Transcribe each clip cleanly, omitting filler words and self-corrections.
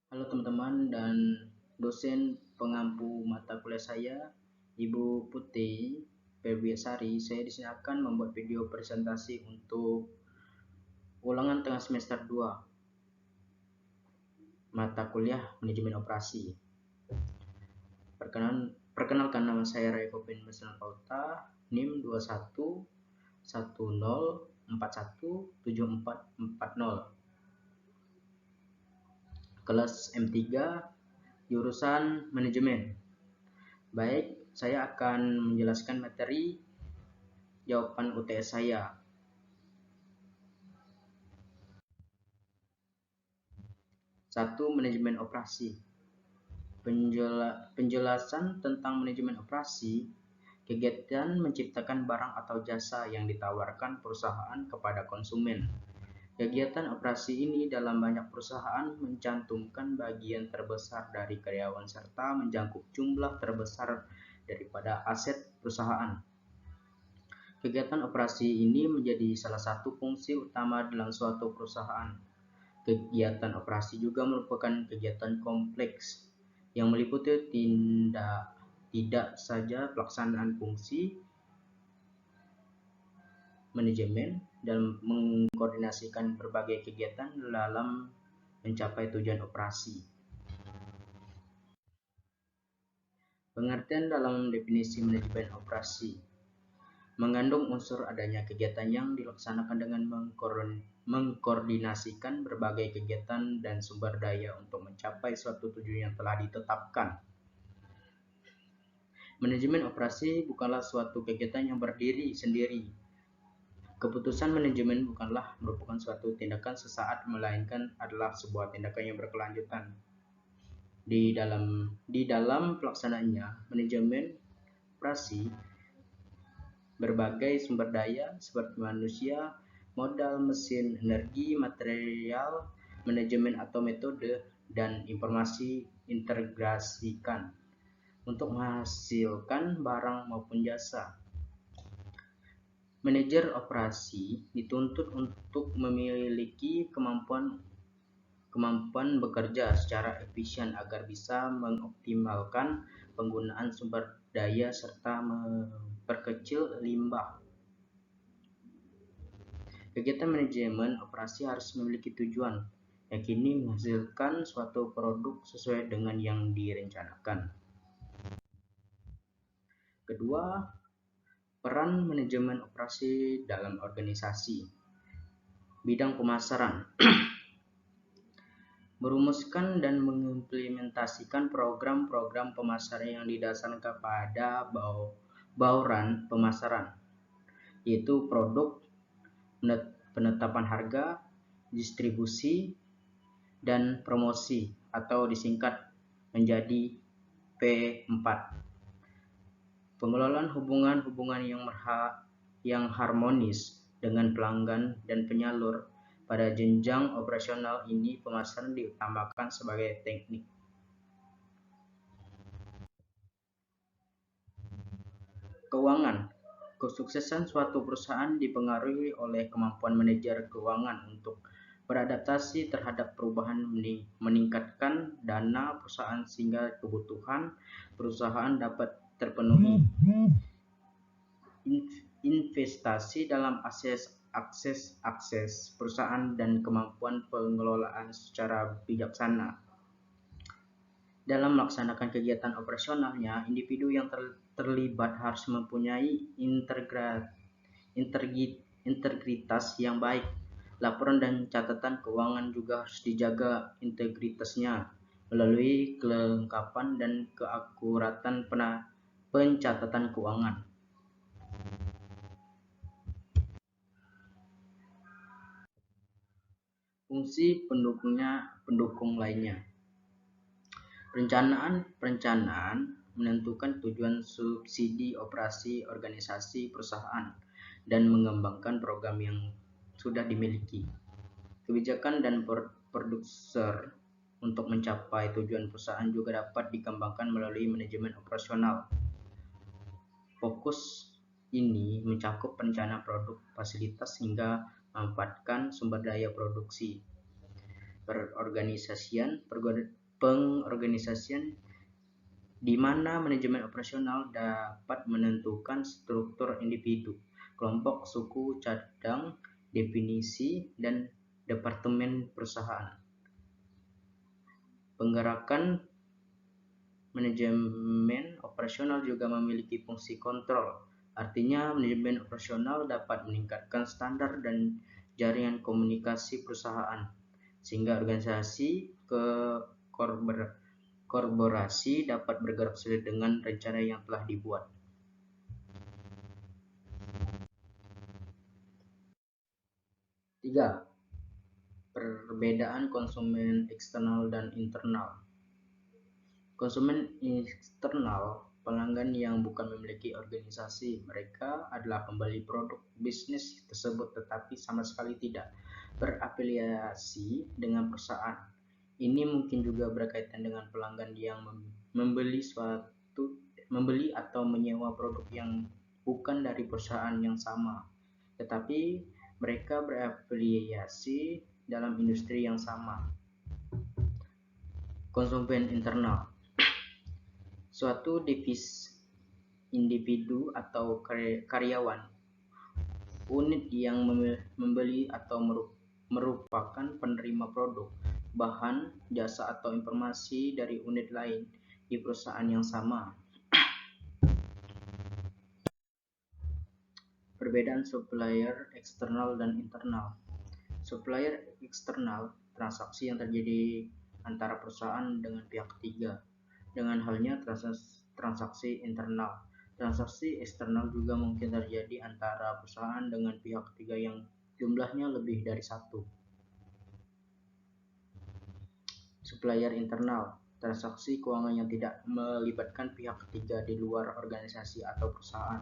Halo teman-teman dan dosen pengampu mata kuliah saya, Ibu Putih Febriasari. Saya di sini akan membuat video presentasi untuk ulangan tengah semester 2 mata kuliah manajemen operasi. Perkenalkan, nama saya Ray Kopin Mesna Pauta, NIM 2110417440, kelas M3, jurusan manajemen. Baik, saya akan menjelaskan materi jawaban UTS saya. Satu, manajemen operasi. Penjelasan tentang manajemen operasi, kegiatan menciptakan barang atau jasa yang ditawarkan perusahaan kepada konsumen. Kegiatan operasi ini dalam banyak perusahaan mencantumkan bagian terbesar dari karyawan serta menjangkau jumlah terbesar daripada aset perusahaan. Kegiatan operasi ini menjadi salah satu fungsi utama dalam suatu perusahaan. Kegiatan operasi juga merupakan kegiatan kompleks yang meliputi tidak saja pelaksanaan fungsi manajemen dan mengkoordinasikan berbagai kegiatan dalam mencapai tujuan operasi. Pengertian dalam definisi manajemen operasi mengandung unsur adanya kegiatan yang dilaksanakan dengan mengkoordinasikan berbagai kegiatan dan sumber daya untuk mencapai suatu tujuan yang telah ditetapkan. Manajemen operasi bukanlah suatu kegiatan yang berdiri sendiri. Keputusan manajemen bukanlah merupakan suatu tindakan sesaat, melainkan adalah sebuah tindakan yang berkelanjutan. Di dalam pelaksanaannya, manajemen operasi berbagai sumber daya seperti manusia, modal, mesin, energi, material, manajemen atau metode, dan informasi integrasikan untuk menghasilkan barang maupun jasa. Manajer operasi dituntut untuk memiliki kemampuan bekerja secara efisien agar bisa mengoptimalkan penggunaan sumber daya serta memperkecil limbah. Kegiatan manajemen operasi harus memiliki tujuan, yakni menghasilkan suatu produk sesuai dengan yang direncanakan. Kedua, peran manajemen operasi dalam organisasi. Bidang pemasaran. Merumuskan dan mengimplementasikan program-program pemasaran yang didasarkan kepada bauran pemasaran, yaitu produk, penetapan harga, distribusi, dan promosi atau disingkat menjadi P4. Pengelolaan hubungan-hubungan yang harmonis dengan pelanggan dan penyalur. Pada jenjang operasional ini, pemasaran diutamakan sebagai teknik. Keuangan. Kesuksesan suatu perusahaan dipengaruhi oleh kemampuan manajer keuangan untuk beradaptasi terhadap perubahan, meningkatkan dana perusahaan sehingga kebutuhan perusahaan dapat terpenuhi. Investasi dalam akses perusahaan dan kemampuan pengelolaan secara bijaksana. Dalam melaksanakan kegiatan operasionalnya, individu yang terlibat harus mempunyai integritas yang baik. Laporan dan catatan keuangan juga harus dijaga integritasnya melalui kelengkapan dan keakuratan pencatatan keuangan. Fungsi pendukung lainnya. Perencanaan menentukan tujuan subsidi operasi organisasi perusahaan dan mengembangkan program yang sudah dimiliki. Kebijakan dan produser untuk mencapai tujuan perusahaan juga dapat dikembangkan melalui manajemen operasional. Fokus ini mencakup perencanaan produk, fasilitas, hingga memanfaatkan sumber daya produksi. pengorganisasian di mana manajemen operasional dapat menentukan struktur individu, kelompok, suku cadang, definisi, dan departemen perusahaan. Penggerakan manajemen operasional juga memiliki fungsi kontrol. Artinya, manajemen operasional dapat meningkatkan standar dan jaringan komunikasi perusahaan, sehingga organisasi korporasi dapat bergerak sesuai dengan rencana yang telah dibuat. Tiga, perbedaan konsumen eksternal dan internal. Konsumen eksternal, pelanggan yang bukan memiliki organisasi. Mereka adalah pembeli produk bisnis tersebut tetapi sama sekali tidak berafiliasi dengan perusahaan. Ini mungkin juga berkaitan dengan pelanggan yang membeli atau menyewa produk yang bukan dari perusahaan yang sama, tetapi mereka berafiliasi dalam industri yang sama. Konsumen internal, suatu individu atau karyawan, unit yang membeli atau merupakan penerima produk, bahan, jasa atau informasi dari unit lain di perusahaan yang sama. Perbedaan supplier eksternal dan internal. Supplier eksternal, transaksi yang terjadi antara perusahaan dengan pihak ketiga. Dengan halnya transaksi internal. Transaksi eksternal juga mungkin terjadi antara perusahaan dengan pihak ketiga yang jumlahnya lebih dari satu. Supplier internal, transaksi keuangan yang tidak melibatkan pihak ketiga di luar organisasi atau perusahaan.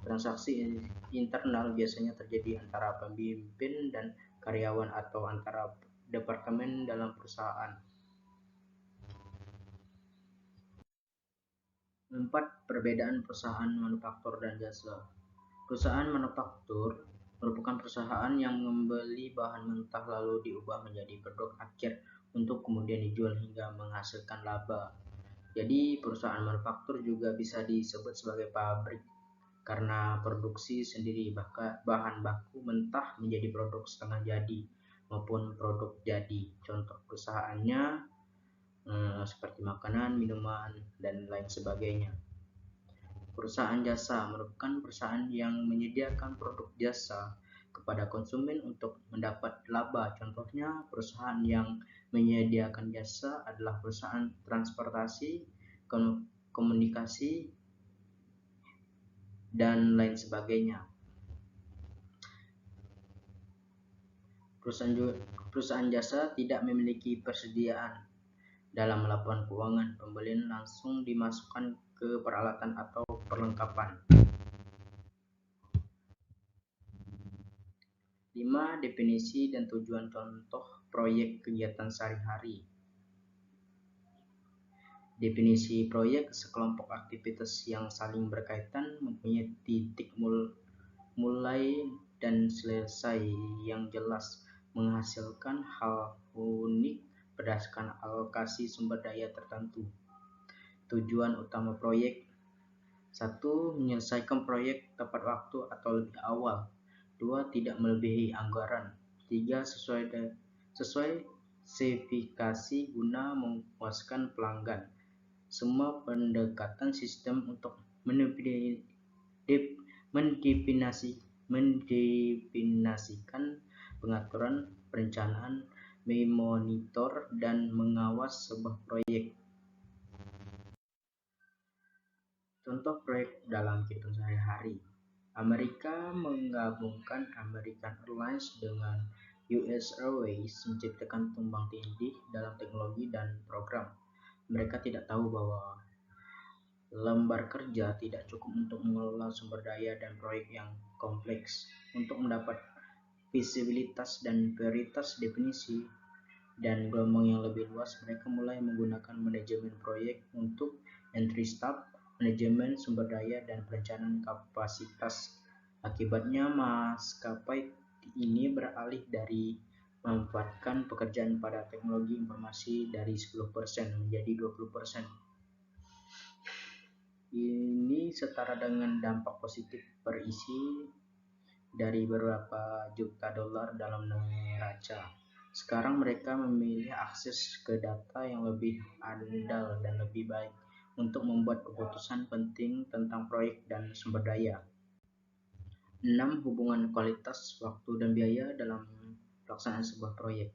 Transaksi internal biasanya terjadi antara pemimpin dan karyawan atau antara departemen dalam perusahaan. 4. Perbedaan perusahaan manufaktur dan jasa. Perusahaan manufaktur merupakan perusahaan yang membeli bahan mentah lalu diubah menjadi produk akhir untuk kemudian dijual hingga menghasilkan laba. Jadi perusahaan manufaktur juga bisa disebut sebagai pabrik karena produksi sendiri bahan baku mentah menjadi produk setengah jadi maupun produk jadi. Contoh perusahaannya seperti makanan, minuman, dan lain sebagainya. Perusahaan jasa merupakan perusahaan yang menyediakan produk jasa kepada konsumen untuk mendapat laba. Contohnya, perusahaan yang menyediakan jasa adalah perusahaan transportasi, komunikasi, dan lain sebagainya. Perusahaan jasa tidak memiliki persediaan dalam laporan keuangan. Pembelian langsung dimasukkan ke peralatan atau perlengkapan. 5. Definisi dan tujuan contoh proyek kegiatan sehari-hari. Definisi proyek sekelompok aktivitas yang saling berkaitan, mempunyai titik mulai dan selesai yang jelas, menghasilkan hal unik berdasarkan alokasi sumber daya tertentu. Tujuan utama proyek: 1. Menyelesaikan proyek tepat waktu atau lebih awal. 2. Tidak melebihi anggaran. 3. Sesuai spesifikasi guna memuaskan pelanggan. Semua pendekatan sistem untuk mendefinisikan pengaturan, perencanaan, memonitor, dan mengawas sebuah proyek. Contoh proyek dalam kehidupan sehari-hari. Amerika menggabungkan American Airlines dengan US Airways menciptakan tumbang tindih dalam teknologi dan program. Mereka tidak tahu bahwa lembar kerja tidak cukup untuk mengelola sumber daya dan proyek yang kompleks. Untuk mendapat visibilitas dan prioritas definisi dan gelombang yang lebih luas, mereka mulai menggunakan manajemen proyek untuk entry staff, manajemen sumber daya, dan perencanaan kapasitas. Akibatnya, maskapai ini beralih dari memanfaatkan pekerjaan pada teknologi informasi dari 10% menjadi 20%. Ini setara dengan dampak positif berisi dari beberapa juta dolar dalam neraca. Sekarang mereka memilih akses ke data yang lebih andal dan lebih baik untuk membuat keputusan penting tentang proyek dan sumber daya. 6. Hubungan kualitas, waktu, dan biaya dalam pelaksanaan sebuah proyek.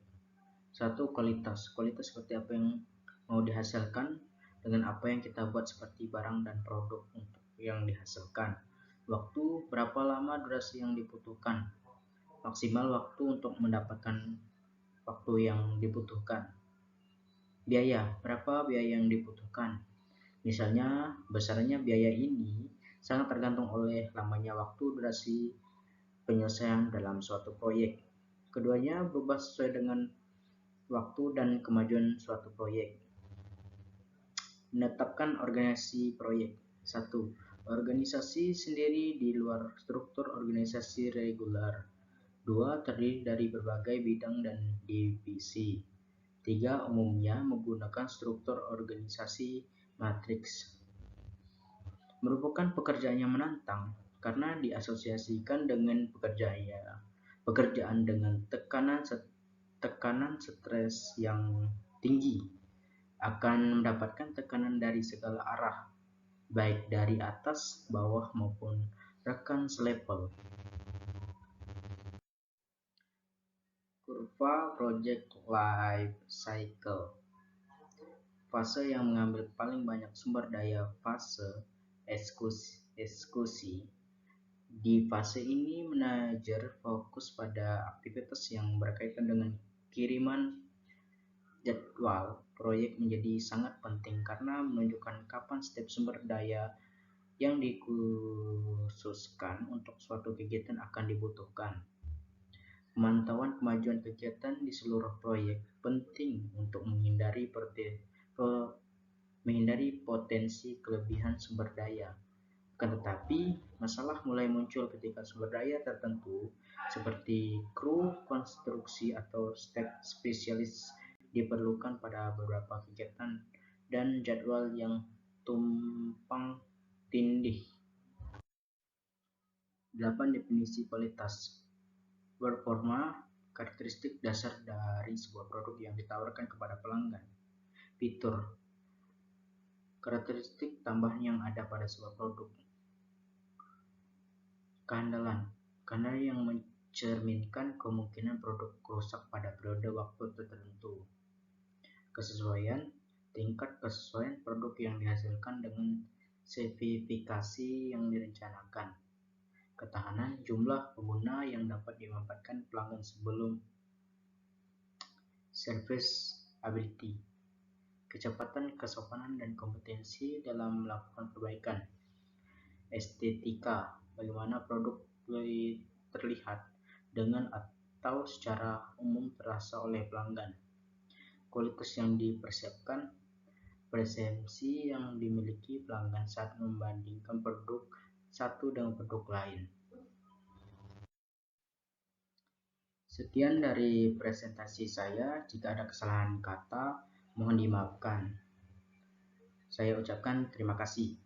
1. Kualitas. Kualitas seperti apa yang mau dihasilkan dengan apa yang kita buat seperti barang dan produk untuk yang dihasilkan. Waktu, berapa lama durasi yang dibutuhkan. Maksimal waktu untuk mendapatkan waktu yang dibutuhkan. Biaya, berapa biaya yang dibutuhkan. Misalnya, besarnya biaya ini sangat tergantung oleh lamanya waktu durasi penyelesaian dalam suatu proyek. Keduanya berubah sesuai dengan waktu dan kemajuan suatu proyek. Menetapkan organisasi proyek. 1. Organisasi sendiri di luar struktur organisasi reguler. 2. Terdiri dari berbagai bidang dan divisi. 3. Umumnya menggunakan struktur organisasi matriks. Merupakan pekerjaan yang menantang karena diasosiasikan dengan pekerjaan dengan tekanan stres yang tinggi, akan mendapatkan tekanan dari segala arah, baik dari atas, bawah, maupun rekan selevel. Kurva Project Life Cycle. Fase yang mengambil paling banyak sumber daya, fase eksekusi. Di fase ini, manajer fokus pada aktivitas yang berkaitan dengan kiriman jadwal proyek menjadi sangat penting karena menunjukkan kapan setiap sumber daya yang dikhususkan untuk suatu kegiatan akan dibutuhkan. Pemantauan kemajuan kegiatan di seluruh proyek penting untuk menghindari potensi kelebihan sumber daya. Akan tetapi, masalah mulai muncul ketika sumber daya tertentu seperti kru, konstruksi, atau staf spesialis diperlukan pada beberapa kegiatan dan jadwal yang tumpang tindih. 8. Definisi kualitas. Performa, karakteristik dasar dari sebuah produk yang ditawarkan kepada pelanggan. Fitur, karakteristik tambahan yang ada pada sebuah produk. Keandalan yang mencerminkan kemungkinan produk rusak pada periode waktu tertentu. Kesesuaian, tingkat kesesuaian produk yang dihasilkan dengan spesifikasi yang direncanakan. Ketahanan, jumlah pengguna yang dapat dimanfaatkan pelanggan sebelum. Serviceability, kecepatan, kesopanan, dan kompetensi dalam melakukan perbaikan. Estetika, bagaimana produk terlihat dengan atau secara umum terasa oleh pelanggan. Kualitas yang dipersiapkan, persepsi yang dimiliki pelanggan saat membandingkan produk satu dengan produk lain. Sekian dari presentasi saya. Jika ada kesalahan kata, mohon dimaafkan. Saya ucapkan terima kasih.